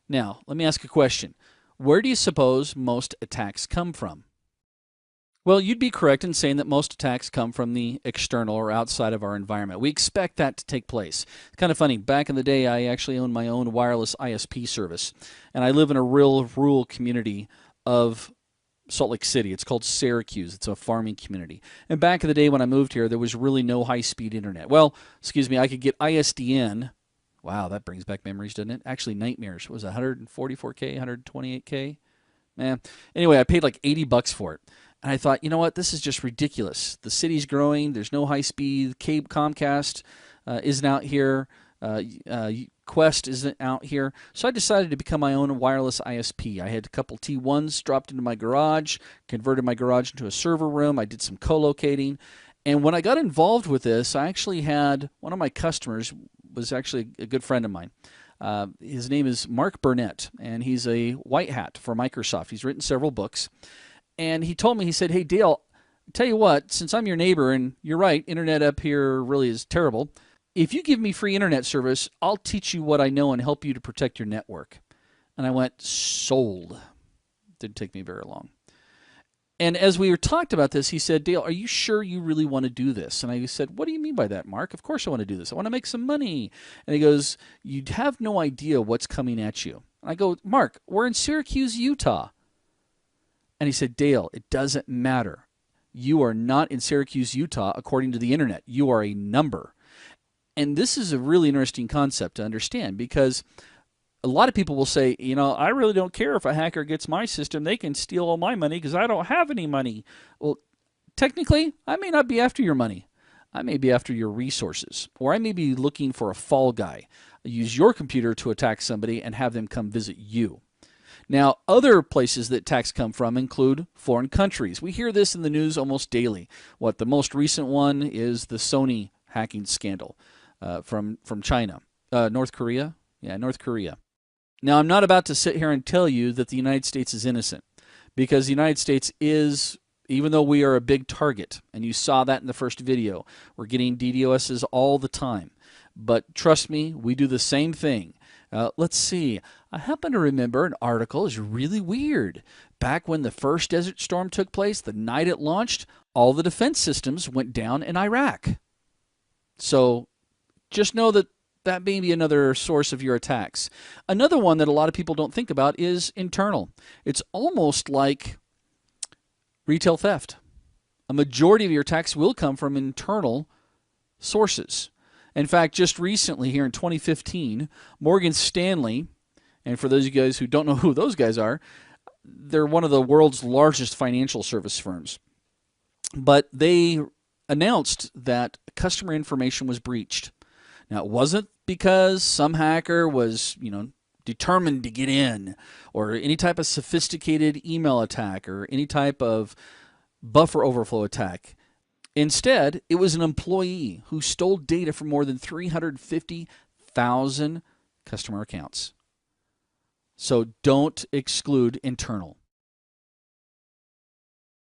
Now, let me ask a question. Where do you suppose most attacks come from? Well, you'd be correct in saying that most attacks come from the external or outside of our environment. We expect that to take place. It's kind of funny. Back in the day, I actually owned my own wireless ISP service, and I live in a real rural community of Salt Lake City. It's called Syracuse. It's a farming community. And back in the day when I moved here, there was really no high-speed internet. Well, excuse me, I could get ISDN. Wow, that brings back memories, doesn't it? Actually, nightmares. It was 144K, 128K. Man. Anyway, I paid like $80 for it. And I thought, you know what? This is just ridiculous. The city's growing. There's no high speed. Cable Comcast isn't out here. Quest isn't out here. So I decided to become my own wireless ISP. I had a couple T1s dropped into my garage, converted my garage into a server room. I did some co-locating. And when I got involved with this, I actually had one of my customers was actually a good friend of mine. His name is Mark Burnett, and he's a white hat for Microsoft. He's written several books. And he told me, he said, hey, Dale, tell you what, since I'm your neighbor, and you're right, internet up here really is terrible, if you give me free internet service, I'll teach you what I know and help you to protect your network. And I went, sold. Didn't take me very long. And as we were talked about this, he said, Dale, are you sure you really want to do this? And I said, what do you mean by that, Mark? Of course I want to do this. I want to make some money. And he goes, you have no idea what's coming at you. And I go, Mark, we're in Syracuse, Utah. And he said, Dale, it doesn't matter. You are not in Syracuse, Utah, according to the internet. You are a number. And this is a really interesting concept to understand because a lot of people will say, you know, I really don't care if a hacker gets my system. They can steal all my money because I don't have any money. Well, technically, I may not be after your money. I may be after your resources. Or I may be looking for a fall guy. Use your computer to attack somebody and have them come visit you. Now, other places that attacks come from include foreign countries. We hear this in the news almost daily. The most recent one is the Sony hacking scandal from China. North Korea? Yeah, North Korea. Now, I'm not about to sit here and tell you that the United States is innocent because the United States is, even though we are a big target, and you saw that in the first video, we're getting DDoSs all the time. But trust me, we do the same thing. Let's see. I happen to remember an article is really weird. Back when the first Desert Storm took place, the night it launched, all the defense systems went down in Iraq. So just know that that may be another source of your attacks. Another one that a lot of people don't think about is internal. It's almost like retail theft. A majority of your attacks will come from internal sources. In fact, just recently here in 2015, Morgan Stanley, and for those of you guys who don't know who those guys are, they're one of the world's largest financial service firms. But they announced that customer information was breached. Now, it wasn't because some hacker was, determined to get in, or any type of sophisticated email attack, or any type of buffer overflow attack. Instead, it was an employee who stole data from more than 350,000 customer accounts. So don't exclude internal.